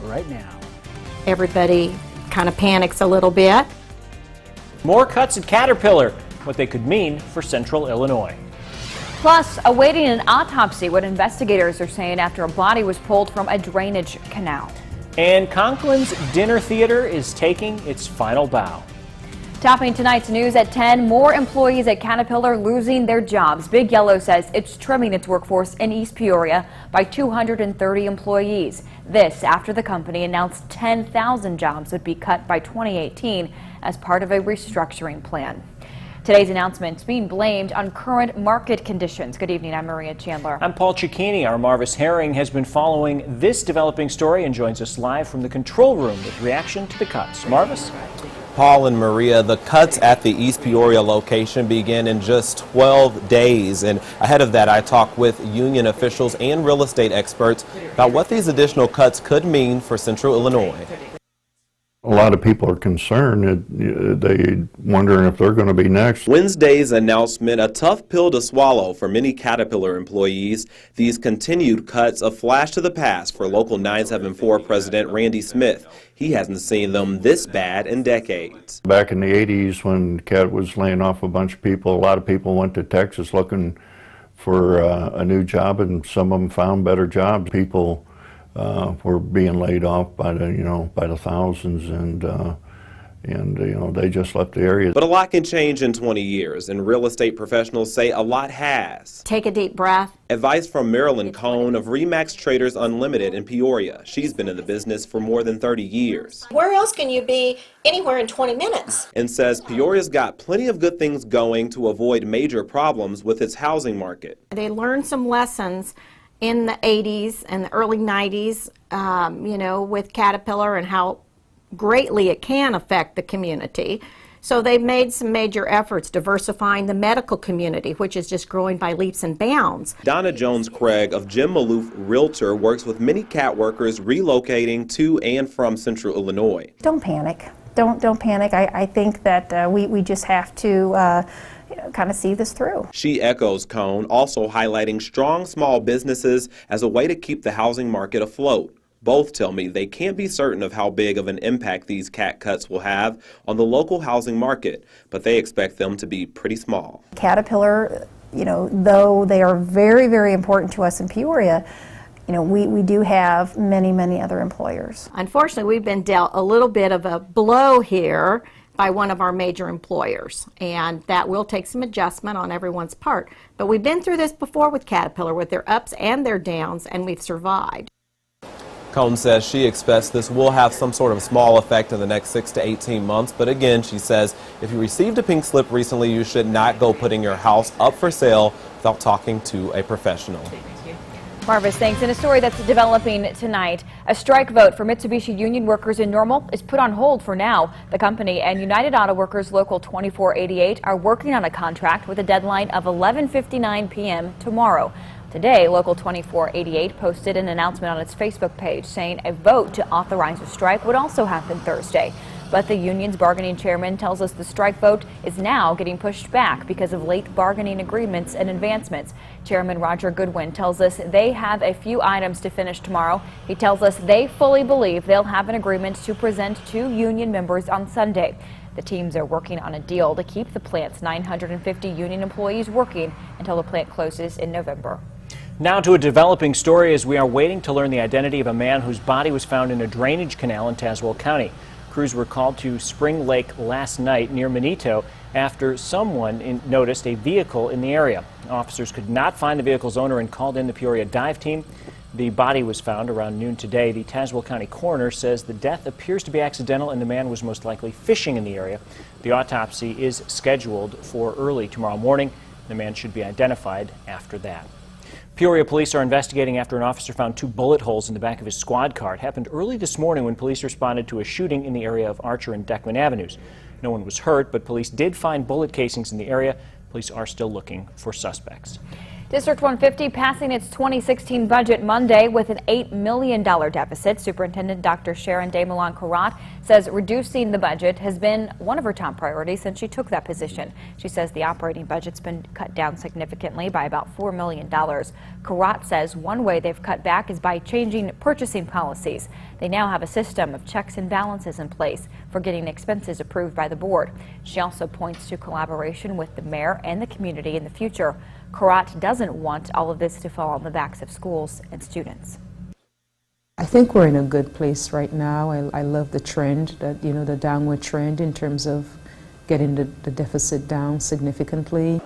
right now. Everybody kind of panics a little bit. More cuts at Caterpillar, what they could mean for Central Illinois. Plus, awaiting an autopsy, what investigators are saying after a body was pulled from a drainage canal. And Conklin's Dinner Theater is taking its final bow. Topping tonight's news at 10, more employees at Caterpillar losing their jobs. Big Yellow says it's trimming its workforce in East Peoria by 230 employees. This after the company announced 10,000 jobs would be cut by 2018 as part of a restructuring plan. Today's announcement is being blamed on current market conditions. Good evening, I'm Maria Chandler. I'm Paul Cicchini. Our Marvis Herring has been following this developing story and joins us live from the control room with reaction to the cuts. Marvis? Paul and Maria, the cuts at the East Peoria location begin in just 12 days. And ahead of that, I talked with union officials and real estate experts about what these additional cuts could mean for Central Illinois. A lot of people are concerned. They wondering if they're going to be next. Wednesday's announcement, a tough pill to swallow for many Caterpillar employees. These continued cuts, a flash to the past for Local 974 President Randy Smith. He hasn't seen them this bad in decades. Back in the 80s when Cat was laying off a bunch of people, a lot of people went to Texas looking for a new job, and some of them found better jobs. People were being laid off by the thousands, and they just left the area. But a lot can change in 20 years, and real estate professionals say a lot has. Take a deep breath. Advice from Marilyn Cohn of Remax Traders Unlimited in Peoria. She's been in the business for more than 30 years. Where else can you be anywhere in 20 minutes? And says Peoria's got plenty of good things going to avoid major problems with its housing market. They learned some lessons in the 80s and the early 90s, with Caterpillar and how greatly it can affect the community. So they've made some major efforts diversifying the medical community, which is just growing by leaps and bounds. Donna Jones-Craig of Jim Maloof Realtor works with many CAT workers relocating to and from Central Illinois. Don't panic. Don't panic. I think that we just have to kind of see this through. She echoes Cohn, also highlighting strong small businesses as a way to keep the housing market afloat. Both tell me they can't be certain of how big of an impact these CAT cuts will have on the local housing market, but they expect them to be pretty small. Caterpillar, though they are very, very important to us in Peoria, we do have many, many other employers. Unfortunately, we've been dealt a little bit of a blow here by one of our major employers, and that will take some adjustment on everyone's part. But we've been through this before with Caterpillar, with their ups and their downs, and we've survived. Cohn says she expects this will have some sort of small effect in the next 6 to 18 months. But again, she says if you received a pink slip recently, you should not go putting your house up for sale without talking to a professional. Marvis, thanks. In a story that's developing tonight, a strike vote for Mitsubishi union workers in Normal is put on hold for now. The company and United Auto Workers Local 2488 are working on a contract with a deadline of 11:59 p.m. tomorrow. Today, Local 2488 posted an announcement on its Facebook page saying a vote to authorize a strike would also happen Thursday. But the union's bargaining chairman tells us the strike vote is now getting pushed back because of late bargaining agreements and advancements. Chairman Roger Goodwin tells us they have a few items to finish tomorrow. He tells us they fully believe they'll have an agreement to present to union members on Sunday. The teams are working on a deal to keep the plant's 950 union employees working until the plant closes in November. Now to a developing story as we are waiting to learn the identity of a man whose body was found in a drainage canal in Tazewell County. Crews were called to Spring Lake last night near Manito after someone noticed a vehicle in the area. Officers could not find the vehicle's owner and called in the Peoria dive team. The body was found around noon today. The Tazewell County coroner says the death appears to be accidental and the man was most likely fishing in the area. The autopsy is scheduled for early tomorrow morning. The man should be identified after that. Peoria police are investigating after an officer found 2 bullet holes in the back of his squad car. It happened early this morning when police responded to a shooting in the area of Archer and Deckman Avenues. No one was hurt, but police did find bullet casings in the area. Police are still looking for suspects. District 150 passing its 2016 budget Monday with an $8 million deficit. Superintendent Dr. Sharon DeMillan-Carrat says reducing the budget has been one of her top priorities since she took that position. She says the operating budget's been cut down significantly by about $4 million. Carrat says one way they've cut back is by changing purchasing policies. They now have a system of checks and balances in place for getting expenses approved by the board. She also points to collaboration with the mayor and the community in the future. Carrat doesn't want all of this to fall on the backs of schools and students. I think we're in a good place right now. I love the trend, that the downward trend in terms of getting the deficit down significantly.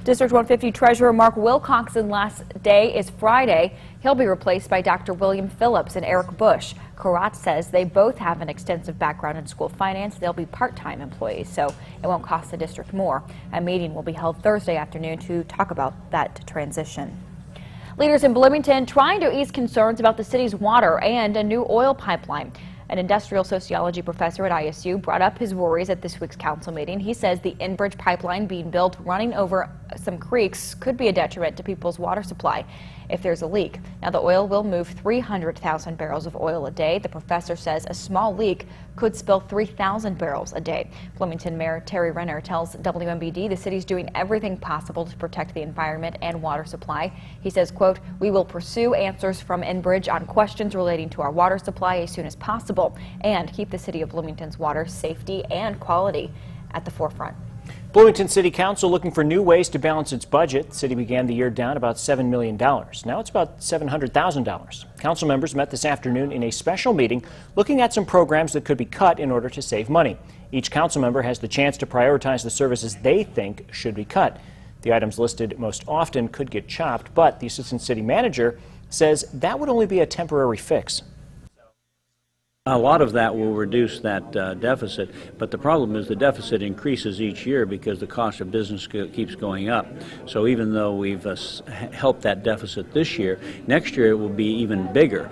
District 150 Treasurer Mark Wilcox's last day is Friday. He'll be replaced by Dr. William Phillips and Eric Bush. Carrat says they both have an extensive background in school finance. They'll be part-time employees, so it won't cost the district more. A meeting will be held Thursday afternoon to talk about that transition. Leaders in Bloomington trying to ease concerns about the city's water and a new oil pipeline. An industrial sociology professor at ISU brought up his worries at this week's council meeting. He says the Enbridge pipeline being built running over some creeks could be a detriment to people's water supply if there's a leak. Now, the oil will move 300,000 barrels of oil a day. The professor says a small leak could spill 3,000 barrels a day. Bloomington Mayor Terry Renner tells WMBD the city's doing everything possible to protect the environment and water supply. He says, quote, "We will pursue answers from Enbridge on questions relating to our water supply as soon as possible and keep the city of Bloomington's water safety and quality at the forefront." Bloomington City Council looking for new ways to balance its budget. The city began the year down about $7 million. Now it's about $700,000. Council members met this afternoon in a special meeting looking at some programs that could be cut in order to save money. Each council member has the chance to prioritize the services they think should be cut. The items listed most often could get chopped, but the assistant city manager says that would only be a temporary fix. A lot of that will reduce that deficit, but the problem is the deficit increases each year because the cost of business keeps going up. So even though we've helped that deficit this year, next year it will be even bigger.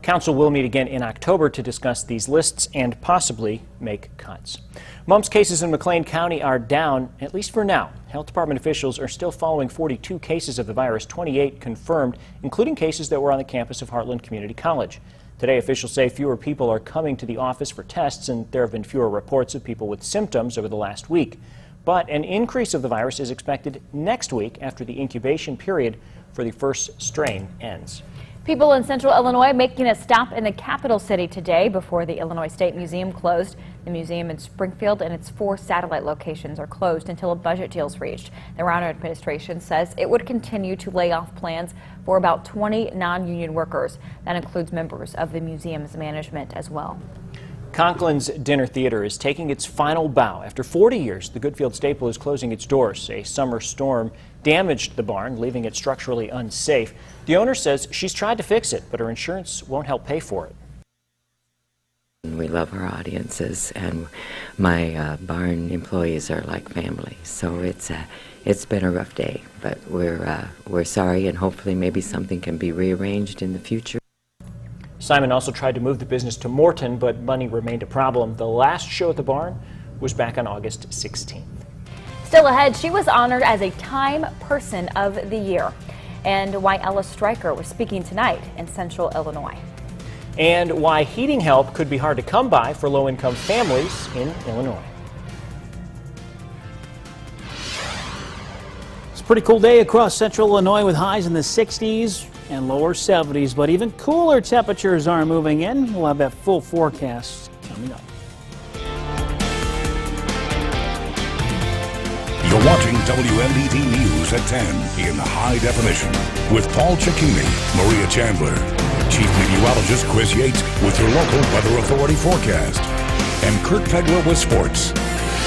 Council will meet again in October to discuss these lists and possibly make cuts. Mumps cases in McLean County are down, at least for now. Health Department officials are still following 42 cases of the virus, 28 confirmed, including cases that were on the campus of Heartland Community College. Today, officials say fewer people are coming to the office for tests, and there have been fewer reports of people with symptoms over the last week. But an increase of the virus is expected next week after the incubation period for the first strain ends. People in central Illinois making a stop in the capital city today before the Illinois State Museum closed. The museum in Springfield and its 4 satellite locations are closed until a budget deal is reached. The Rauner administration says it would continue to lay off plans for about 20 non-union workers. That includes members of the museum's management as well. Conklin's Dinner Theater is taking its final bow. After 40 years, the Goodfield Staple is closing its doors. A summer storm damaged the barn, leaving it structurally unsafe. The owner says she's tried to fix it, but her insurance won't help pay for it. We love our audiences, and my barn employees are like family. So it's been a rough day, but we're sorry, and hopefully maybe something can be rearranged in the future. Simon also tried to move the business to Morton, but money remained a problem. The last show at the barn was back on August 16th. Still ahead, she was honored as a Time Person of the Year, and why Ella Stryker was speaking tonight in central Illinois. And why heating help could be hard to come by for low-income families in Illinois. It's a pretty cool day across central Illinois with highs in the 60s and lower 70s, but even cooler temperatures are moving in. We'll have that full forecast coming up. You're watching WMBD News at 10 in high definition with Paul Cicchini, Maria Chandler, Chief Meteorologist Chris Yates with your local Weather Authority forecast, and Kurt Pegler with sports.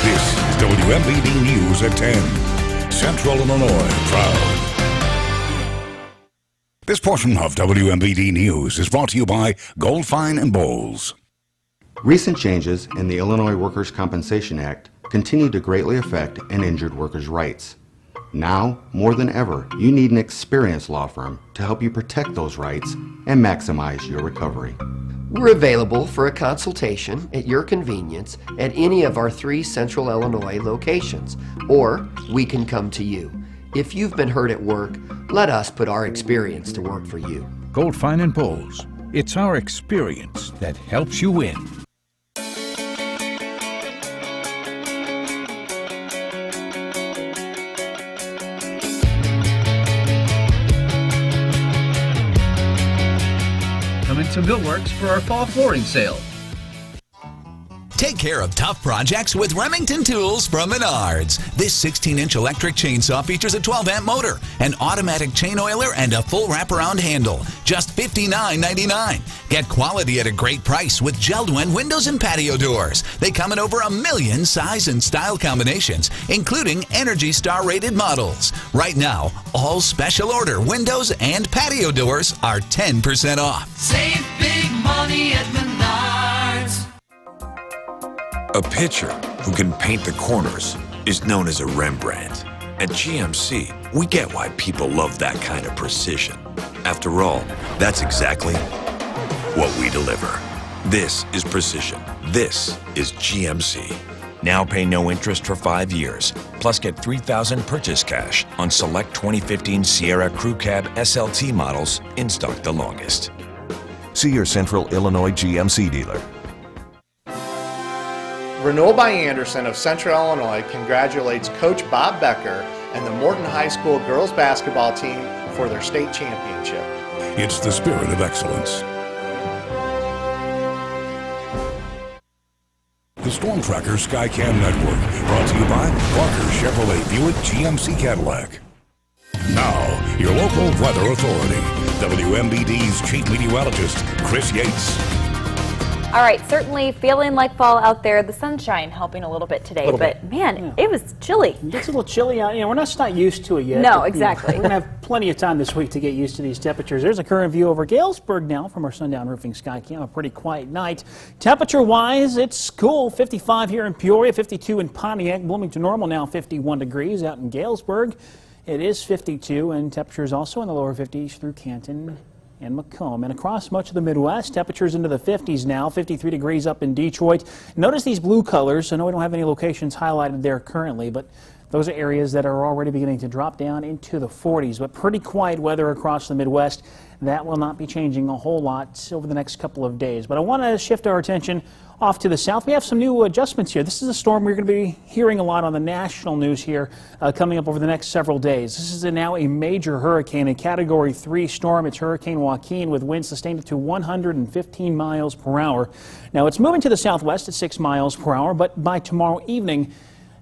This is WMBD News at 10. Central Illinois proud. This portion of WMBD News is brought to you by Goldfine and Bowles. Recent changes in the Illinois Workers' Compensation Act continue to greatly affect an injured worker's rights. Now, more than ever, you need an experienced law firm to help you protect those rights and maximize your recovery. We're available for a consultation at your convenience at any of our 3 Central Illinois locations, or we can come to you. If you've been hurt at work, let us put our experience to work for you. Goldfine and Bowles. It's our experience that helps you win. Come into Millworks for our fall flooring sale. Take care of tough projects with Remington Tools from Menards. This 16-inch electric chainsaw features a 12-amp motor, an automatic chain oiler, and a full wraparound handle. Just $59.99. Get quality at a great price with Geldwin windows and patio doors. They come in over 1 million size and style combinations, including Energy Star rated models. Right now, all special order windows and patio doors are 10% off. Save big money at Menards. A pitcher who can paint the corners is known as a Rembrandt. At GMC, we get why people love that kind of precision. After all, that's exactly what we deliver. This is precision. This is GMC. Now pay no interest for 5 years, plus get $3,000 purchase cash on select 2015 Sierra Crew Cab SLT models in stock the longest. See your Central Illinois GMC dealer. Renewal by Anderson of Central Illinois congratulates Coach Bob Becker and the Morton High School girls basketball team for their state championship. It's the spirit of excellence. The Storm Tracker Skycam Network, brought to you by Parker Chevrolet Buick GMC Cadillac. Now, your local weather authority, WMBD's chief meteorologist, Chris Yates. All right, certainly feeling like fall out there. The sunshine helping a little bit today, but man, it was chilly. It gets a little chilly out. You know, we're not used to it yet. No, but, exactly. We're going to have plenty of time this week to get used to these temperatures. There's a current view over Galesburg now from our Sundown Roofing Skycam. A pretty quiet night. Temperature-wise, it's cool. 55 here in Peoria, 52 in Pontiac. Bloomington normal now 51 degrees out in Galesburg. It is 52, and temperatures also in the lower 50s through Canton and Macomb. And across much of the Midwest, temperatures into the 50s now, 53 degrees up in Detroit. Notice these blue colors. I know we don't have any locations highlighted there currently, but those are areas that are already beginning to drop down into the 40s. But pretty quiet weather across the Midwest. That will not be changing a whole lot over the next couple of days. But I want to shift our attention off to the south. We have some new adjustments here. This is a storm we're going to be hearing a lot on the national news here coming up over the next several days. This is now a major hurricane, a Category 3 storm. It's Hurricane Joaquin with winds sustained to 115 miles per hour. Now, it's moving to the southwest at 6 miles per hour, but by tomorrow evening,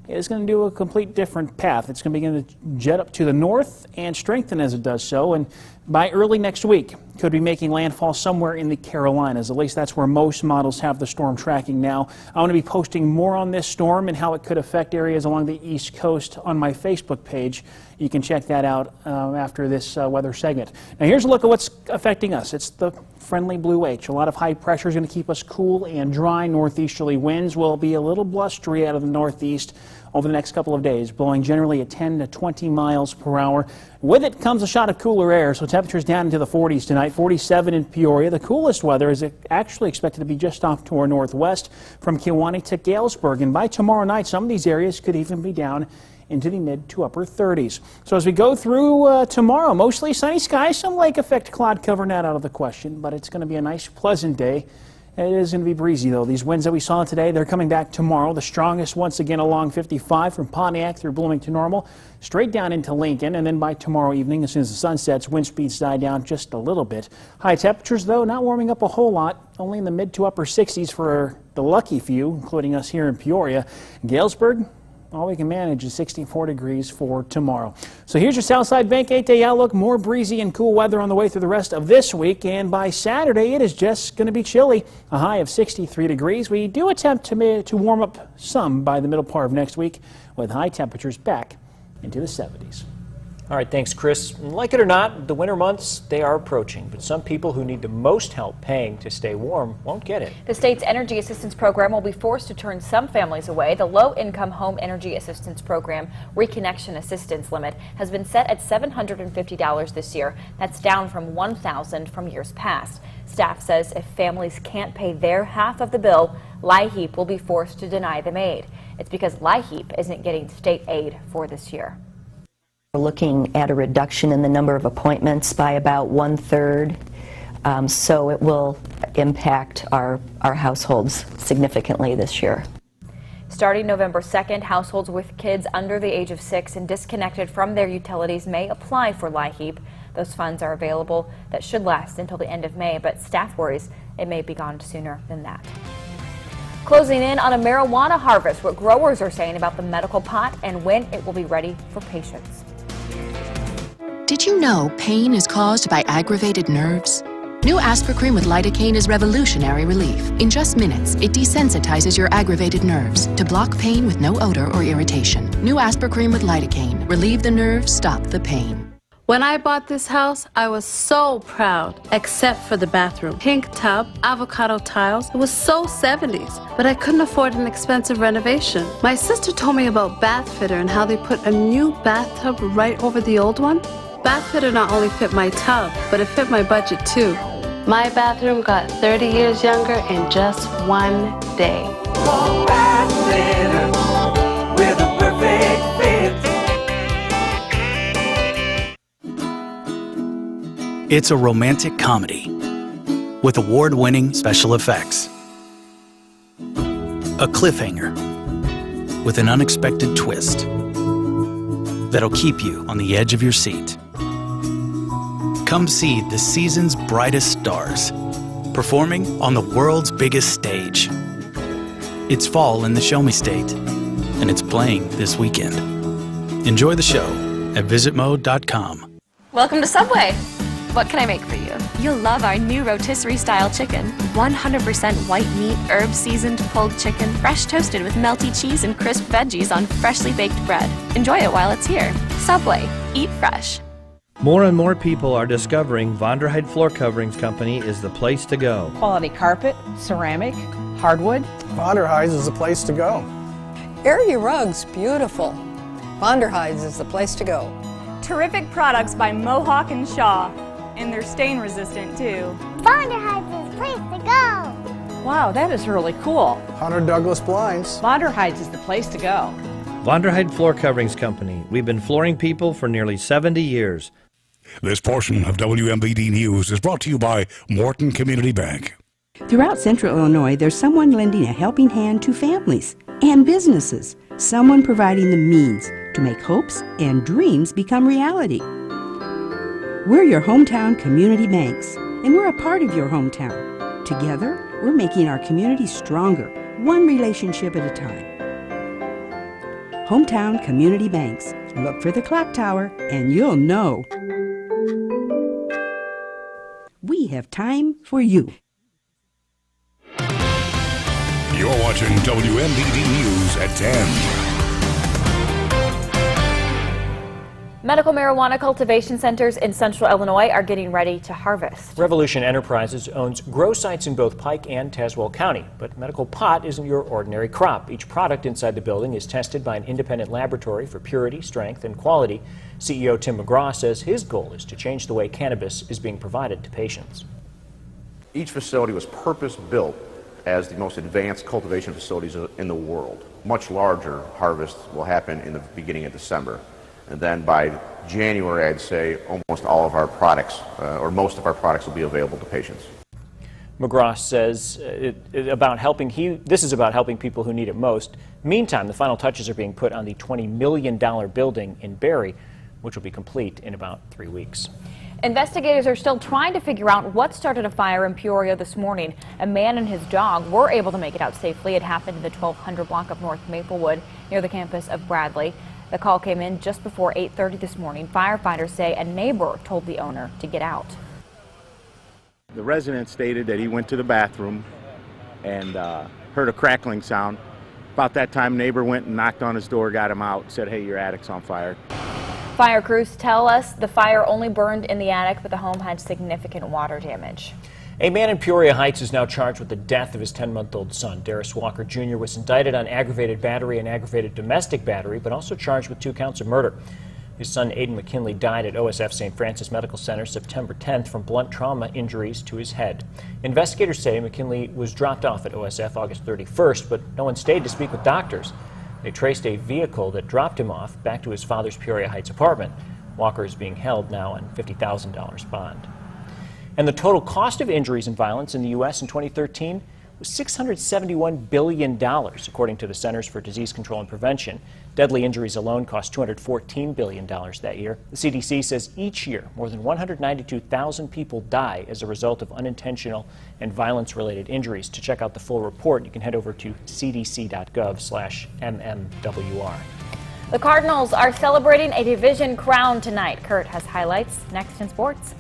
it's going to do a complete different path. It's going to begin to jet up to the north and strengthen as it does so. And by early next week, could be making landfall somewhere in the Carolinas. At least that's where most models have the storm tracking now. I want to be posting more on this storm and how it could affect areas along the East Coast on my Facebook page. You can check that out after this weather segment. Now here's a look at what's affecting us. It's the friendly Blue H. A lot of high pressure is going to keep us cool and dry. Northeasterly winds will be a little blustery out of the northeast over the next couple of days, blowing generally at 10 to 20 miles per hour. With it comes a shot of cooler air, so temperatures down into the 40s tonight, 47 in Peoria. The coolest weather is actually expected to be just off to our northwest from Kewanee to Galesburg. And by tomorrow night, some of these areas could even be down into the mid to upper 30s. So as we go through tomorrow, mostly sunny skies, some lake effect cloud cover not out of the question, but it's going to be a nice, pleasant day. It is going to be breezy, though. These winds that we saw today, they're coming back tomorrow. The strongest once again along 55 from Pontiac through Bloomington normal, straight down into Lincoln. And then by tomorrow evening, as soon as the sun sets, wind speeds die down just a little bit. High temperatures, though, not warming up a whole lot. Only in the mid to upper 60s for the lucky few, including us here in Peoria. Galesburg, all we can manage is 64 degrees for tomorrow. So here's your Southside Bank 8-day outlook. More breezy and cool weather on the way through the rest of this week. And by Saturday, it is just going to be chilly. A high of 63 degrees. We do attempt to warm up some by the middle part of next week with high temperatures back into the 70s. All right, thanks, Chris. Like it or not, the winter months, they are approaching, but some people who need the most help paying to stay warm won't get it. The state's Energy Assistance Program will be forced to turn some families away. The Low-Income Home Energy Assistance Program Reconnection Assistance limit has been set at $750 this year. That's down from $1,000 from years past. Staff says if families can't pay their half of the bill, LIHEAP will be forced to deny them aid. It's because LIHEAP isn't getting state aid for this year. We're looking at a reduction in the number of appointments by about 1/3, so it will impact our households significantly this year. Starting November 2nd, households with kids under the age of 6 and disconnected from their utilities may apply for LIHEAP. Those funds are available. That should last until the end of May, but staff worries it may be gone sooner than that. Closing in on a marijuana harvest, what growers are saying about the medical pot and when it will be ready for patients. Did you know pain is caused by aggravated nerves? New Aspercreme with lidocaine is revolutionary relief. In just minutes, it desensitizes your aggravated nerves to block pain with no odor or irritation. New Aspercreme with lidocaine. Relieve the nerves, stop the pain. When I bought this house, I was so proud, except for the bathroom. Pink tub, avocado tiles, it was so 70s, but I couldn't afford an expensive renovation. My sister told me about Bathfitter and how they put a new bathtub right over the old one. Bathfitter not only fit my tub, but it fit my budget too. My bathroom got 30 years younger in just one day. Bathfitter, we're the perfect fit. It's a romantic comedy with award-winning special effects. A cliffhanger with an unexpected twist that'll keep you on the edge of your seat. Come see the season's brightest stars performing on the world's biggest stage. It's fall in the Show Me State, and it's playing this weekend. Enjoy the show at visitmode.com. Welcome to Subway. What can I make for you? You'll love our new rotisserie-style chicken. 100% white meat, herb-seasoned pulled chicken, fresh toasted with melty cheese and crisp veggies on freshly baked bread. Enjoy it while it's here. Subway. Eat fresh. More and more people are discovering Von der Heide Floor Coverings Company is the place to go. Quality carpet, ceramic, hardwood. Von der Heide's is the place to go. Area rugs, beautiful. Von der Heide's is the place to go. Terrific products by Mohawk and Shaw. And they're stain resistant too. Von der Heide's is the place to go. Wow, that is really cool. Hunter Douglas Blinds. Von der Heide's is the place to go. Von der Heide Floor Coverings Company. We've been flooring people for nearly 70 years. This portion of WMVD News is brought to you by Morton Community Bank. Throughout Central Illinois, there's someone lending a helping hand to families and businesses. Someone providing the means to make hopes and dreams become reality. We're your hometown community banks, and we're a part of your hometown. Together, we're making our community stronger, one relationship at a time. Hometown Community Banks. Look for the clock tower, and you'll know. We have time for you. You're watching WMVD News at 10. Medical marijuana cultivation centers in central Illinois are getting ready to harvest. Revolution Enterprises owns grow sites in both Pike and Tazewell County, but medical pot isn't your ordinary crop. Each product inside the building is tested by an independent laboratory for purity, strength, and quality. CEO Tim McGraw says his goal is to change the way cannabis is being provided to patients. Each facility was purpose-built as the most advanced cultivation facilities in the world. Much larger harvest will happen in the beginning of December. And then by January, I'd say almost all of our products, or most of our products, will be available to patients. McGraw says this is about helping people who need it most. Meantime, the final touches are being put on the $20 million building in Barre, which will be complete in about 3 weeks. Investigators are still trying to figure out what started a fire in Peoria this morning. A man and his dog were able to make it out safely. It happened in the 1200 block of North Maplewood near the campus of Bradley. The call came in just before 8:30 this morning. Firefighters say a neighbor told the owner to get out. The resident stated that he went to the bathroom and heard a crackling sound. About that time, neighbor went and knocked on his door, got him out, said, "Hey, your attic's on fire." Fire crews tell us the fire only burned in the attic, but the home had significant water damage. A man in Peoria Heights is now charged with the death of his 10-month-old son. Darius Walker Jr. was indicted on aggravated battery and aggravated domestic battery, but also charged with 2 counts of murder. His son, Aiden McKinley, died at OSF St. Francis Medical Center September 10th from blunt trauma injuries to his head. Investigators say McKinley was dropped off at OSF August 31st, but no one stayed to speak with doctors. They traced a vehicle that dropped him off back to his father's Peoria Heights apartment. Walker is being held now on $50,000 bond. And the total cost of injuries and violence in the U.S. in 2013 was $671 billion, according to the Centers for Disease Control and Prevention. Deadly injuries alone cost $214 billion that year. The CDC says each year, more than 192,000 people die as a result of unintentional and violence-related injuries. To check out the full report, you can head over to cdc.gov/MMWR. The Cardinals are celebrating a division crown tonight. Kurt has highlights next in sports.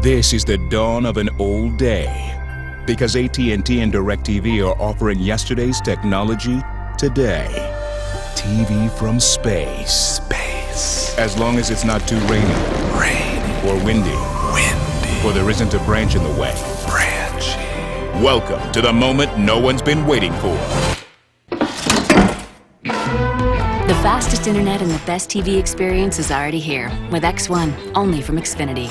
This is the dawn of an old day, because AT&T and DirecTV are offering yesterday's technology today. TV from space. As long as it's not too rainy. Or windy. Or there isn't a branch in the way. Welcome to the moment no one's been waiting for. The fastest internet and the best TV experience is already here with X1, only from Xfinity.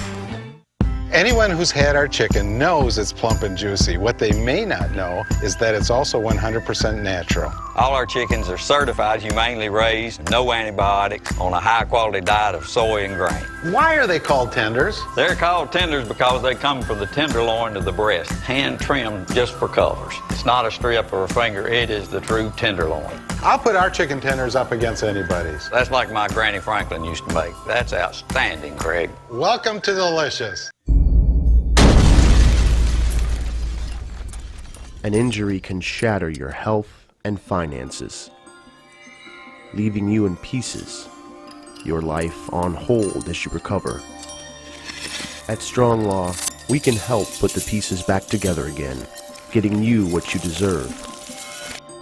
Anyone who's had our chicken knows it's plump and juicy. What they may not know is that it's also 100% natural. All our chickens are certified, humanely raised, no antibiotics, on a high-quality diet of soy and grain. Why are they called tenders? They're called tenders because they come from the tenderloin to the breast, hand-trimmed just for colors. It's not a strip or a finger, it is the true tenderloin. I'll put our chicken tenders up against anybody's. That's like my Granny Franklin used to make. That's outstanding, Craig. Welcome to Delicious. An injury can shatter your health and finances, leaving you in pieces, your life on hold as you recover. At Strong Law, we can help put the pieces back together again, getting you what you deserve.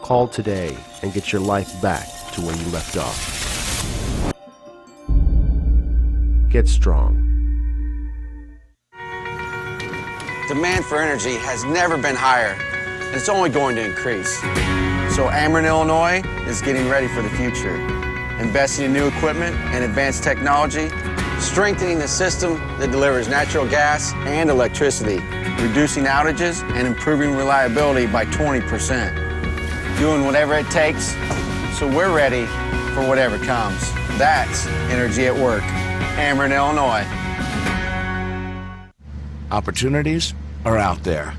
Call today and get your life back to when you left off. Get strong. Demand for energy has never been higher, and it's only going to increase. So Ameren, Illinois is getting ready for the future, investing in new equipment and advanced technology, strengthening the system that delivers natural gas and electricity, reducing outages and improving reliability by 20%. Doing whatever it takes, so we're ready for whatever comes. That's energy at work. Ameren, Illinois. Opportunities are out there.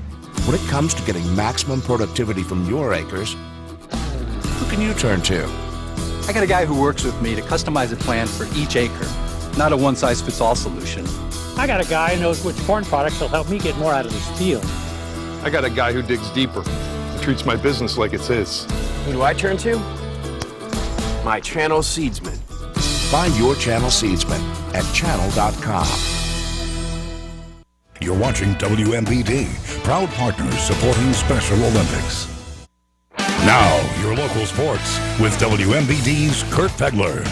When it comes to getting maximum productivity from your acres, who can you turn to? I got a guy who works with me to customize a plan for each acre, not a one-size-fits-all solution. I got a guy who knows which corn products will help me get more out of this field. I got a guy who digs deeper and treats my business like it's his. Who do I turn to? My Channel Seedsman. Find your Channel Seedsman at channel.com. You're watching WMBD, proud partners supporting Special Olympics. Now, your local sports with WMBD's Kurt Pegler.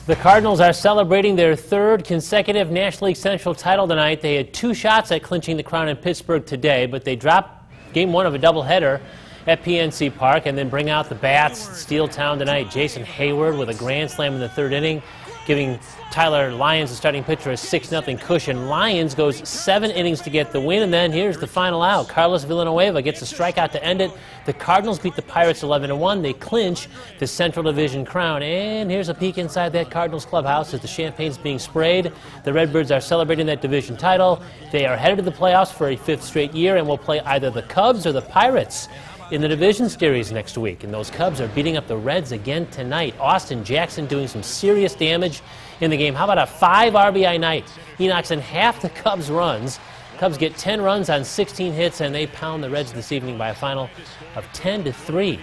The Cardinals are celebrating their third consecutive National League Central title tonight. They had 2 shots at clinching the crown in Pittsburgh today, but they dropped game 1 of a doubleheader at PNC Park and then bring out the bats at Steel Town tonight. Jason Hayward with a grand slam in the 3rd inning, giving Tyler Lyons, the starting pitcher, a 6-0 cushion. Lyons goes 7 innings to get the win, and then here's the final out. Carlos Villanueva gets a strikeout to end it. The Cardinals beat the Pirates 11-1. They clinch the Central Division crown. And here's a peek inside that Cardinals clubhouse as the champagne's being sprayed. The Redbirds are celebrating that division title. They are headed to the playoffs for a 5th straight year and will play either the Cubs or the Pirates in the division series next week. And those Cubs are beating up the Reds again tonight. Austin Jackson doing some serious damage in the game. How about a 5 RBI night? He knocks in half the Cubs' runs. Cubs get 10 runs on 16 hits, and they pound the Reds this evening by a final of 10-3.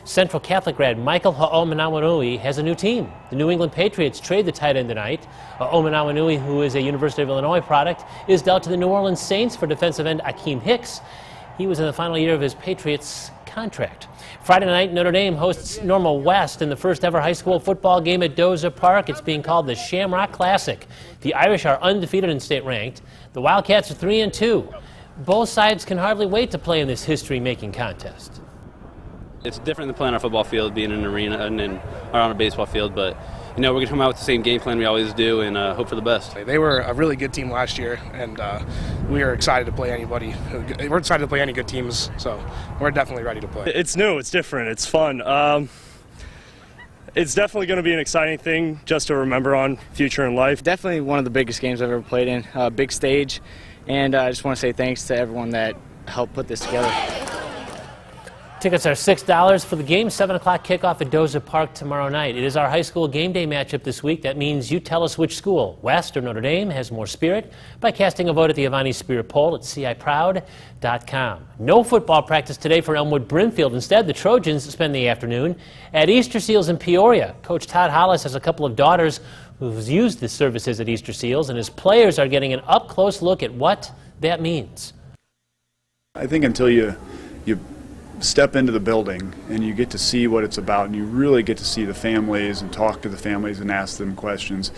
Central Catholic grad Michael Ho'omanawanui has a new team. The New England Patriots trade the tight end tonight. Ho'omanawanui, who is a University of Illinois product, is dealt to the New Orleans Saints for defensive end Akeem Hicks. He was in the final year of his Patriots contract. Friday night, Notre Dame hosts Normal West in the first ever high school football game at Dozer Park. It's being called the Shamrock Classic. The Irish are undefeated and state ranked. The Wildcats are 3-2. Both sides can hardly wait to play in this history-making contest. It's different than playing on a football field, being in an arena and or on a baseball field, but we're going to come out with the same game plan we always do and hope for the best. They were a really good team last year, and we are excited to play anybody. We're excited to play any good teams, so we're definitely ready to play. It's new, it's different, it's fun. It's definitely going to be an exciting thing just to remember on future in life. Definitely one of the biggest games I've ever played in, big stage, and I just want to say thanks to everyone that helped put this together. Tickets are $6 for the game. 7 o'clock kickoff at Dozer Park tomorrow night. It is our high school game day matchup this week. That means you tell us which school, West or Notre Dame, has more spirit by casting a vote at the Avani Spirit poll at ciproud.com. No football practice today for Elmwood Brimfield. Instead, the Trojans spend the afternoon at Easter Seals in Peoria. Coach Todd Hollis has a couple of daughters who've used the services at Easter Seals, and his players are getting an up-close look at what that means. I think until you step into the building and you get to see what it's about and you really get to see the families and talk to the families and ask them questions,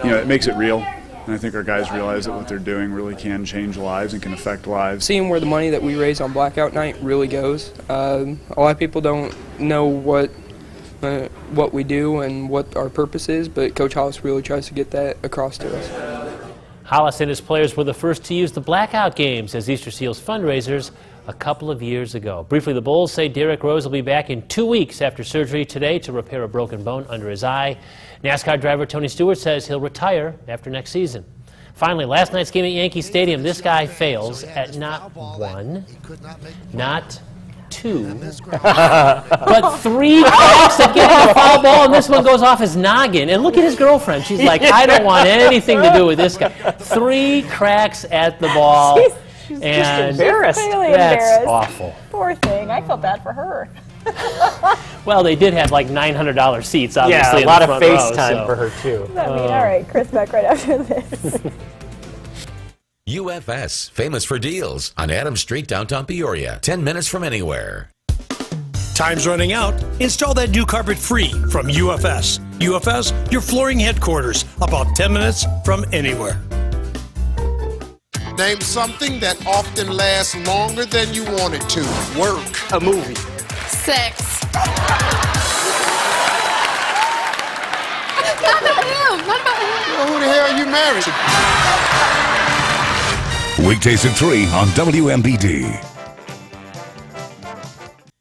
it makes it real. And I think our guys realize that what they're doing really can change lives and can affect lives. Seeing where the money that we raise on Blackout Night really goes. A lot of people don't know what we do and what our purpose is, but Coach Hollis really tries to get that across to us. Hollis and his players were the first to use the Blackout Games as Easter Seals fundraisers a couple of years ago. Briefly, the Bulls say Derrick Rose will be back in 2 weeks after surgery today to repair a broken bone under his eye. NASCAR driver Tony Stewart says he'll retire after next season. Finally, last night's game at Yankee Stadium, this guy fails at not one, not two, but 3 cracks at getting a foul ball, and this one goes off his noggin. And look at his girlfriend. She's like, I don't want anything to do with this guy. 3 cracks at the ball. She's and just embarrassed. That's awful. Poor thing. I felt bad for her. Well, they did have like $900 seats, obviously. Yeah, a lot of FaceTime for her, too. All right, Chris, back right after this. UFS, famous for deals on Adams Street, downtown Peoria. 10 minutes from anywhere. Time's running out. Install that new carpet free from UFS. UFS, your flooring headquarters, about 10 minutes from anywhere. Name something that often lasts longer than you want it to. Work. A movie. Sex. Not about him. Well, who the hell are you married to? Weekdays at 3 on WMBD.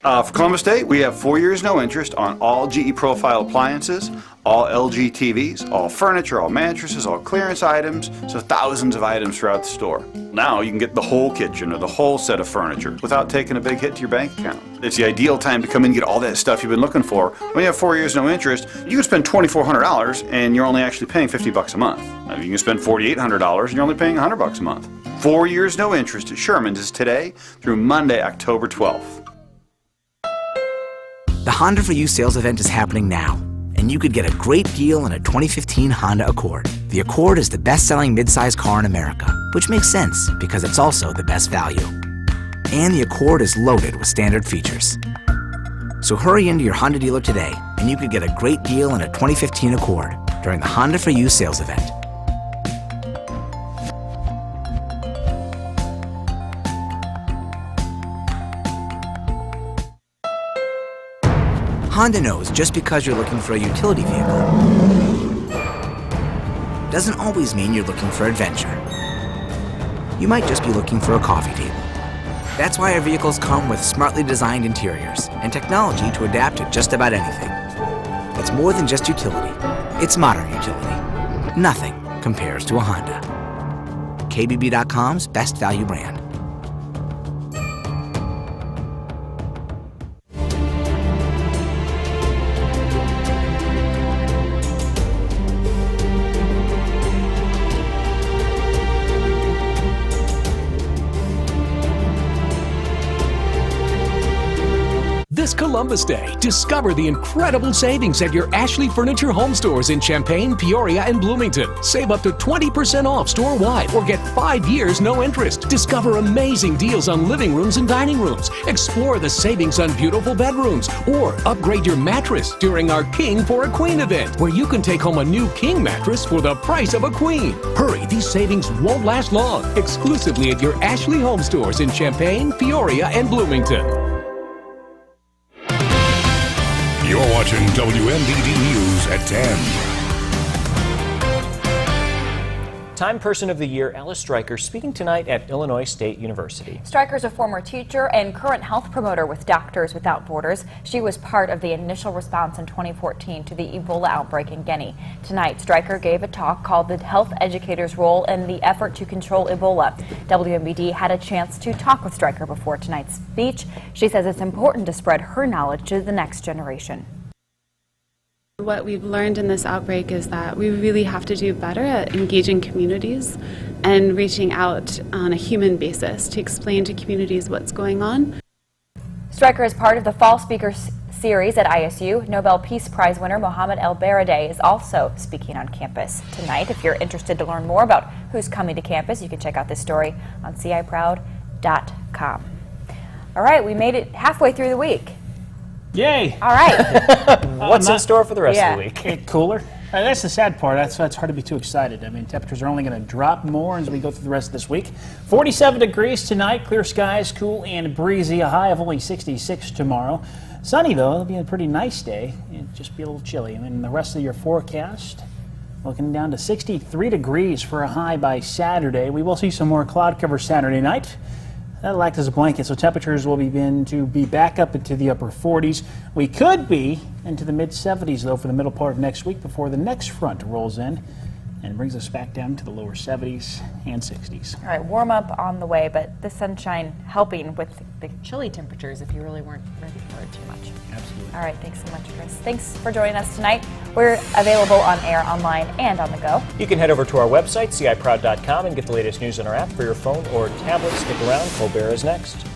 For Columbus Day, we have 4 years no interest on all GE Profile appliances, all LG TVs, all furniture, all mattresses, all clearance items, so thousands of items throughout the store. Now you can get the whole kitchen or the whole set of furniture without taking a big hit to your bank account. It's the ideal time to come in and get all that stuff you've been looking for. When you have 4 years no interest, you can spend $2,400 and you're only actually paying $50 a month. Now you can spend $4,800 and you're only paying $100 a month. 4 years no interest at Sherman's is today through Monday, October 12th. The Honda for You sales event is happening now, and you could get a great deal on a 2015 Honda Accord. The Accord is the best-selling midsize car in America, which makes sense because it's also the best value. And the Accord is loaded with standard features. So hurry into your Honda dealer today, and you could get a great deal on a 2015 Accord during the Honda for You sales event. Honda knows just because you're looking for a utility vehicle doesn't always mean you're looking for adventure. You might just be looking for a coffee table. That's why our vehicles come with smartly designed interiors and technology to adapt to just about anything. It's more than just utility. It's modern utility. Nothing compares to a Honda. KBB.com's best value brand. This Columbus Day, discover the incredible savings at your Ashley Furniture home stores in Champaign, Peoria, and Bloomington. Save up to 20% off store-wide or get 5 years no interest. Discover amazing deals on living rooms and dining rooms. Explore the savings on beautiful bedrooms or upgrade your mattress during our King for a Queen event, where you can take home a new king mattress for the price of a queen. Hurry, these savings won't last long. Exclusively at your Ashley home stores in Champaign, Peoria, and Bloomington. You're watching WMBD News at 10. Time Person of the Year Alice Stryker speaking tonight at Illinois State University. Stryker's a former teacher and current health promoter with Doctors Without Borders. She was part of the initial response in 2014 to the Ebola outbreak in Guinea. Tonight, Stryker gave a talk called The Health Educator's Role in the Effort to Control Ebola. WMBD had a chance to talk with Stryker before tonight's speech. She says it's important to spread her knowledge to the next generation. What we've learned in this outbreak is that we really have to do better at engaging communities and reaching out on a human basis to explain to communities what's going on. Stryker is part of the Fall Speakers Series at ISU. Nobel Peace Prize winner Mohamed El-Baradei is also speaking on campus tonight. If you're interested to learn more about who's coming to campus, you can check out this story on ciproud.com. All right, we made it halfway through the week. Yay! All right. What's in store for the rest of the week? Get cooler. That's the sad part. That's why it's hard to be too excited. I mean, temperatures are only going to drop more as we go through the rest of this week. 47 degrees tonight, clear skies, cool and breezy. A high of only 66 tomorrow. Sunny though, it'll be a pretty nice day. It'll just be a little chilly. And then the rest of your forecast, looking down to 63 degrees for a high by Saturday. We will see some more cloud cover Saturday night. That'll act as a blanket, so temperatures will begin to be back up into the upper 40s. We could be into the mid-70s, though, for the middle part of next week before the next front rolls in and brings us back down to the lower 70s and 60s. All right, warm up on the way, but the sunshine helping with the chilly temperatures if you really weren't ready for it too much. Absolutely. All right, thanks so much, Chris. Thanks for joining us tonight. We're available on air, online, and on the go. You can head over to our website, ciproud.com, and get the latest news on our app for your phone or tablet. Stick around. Colbert is next.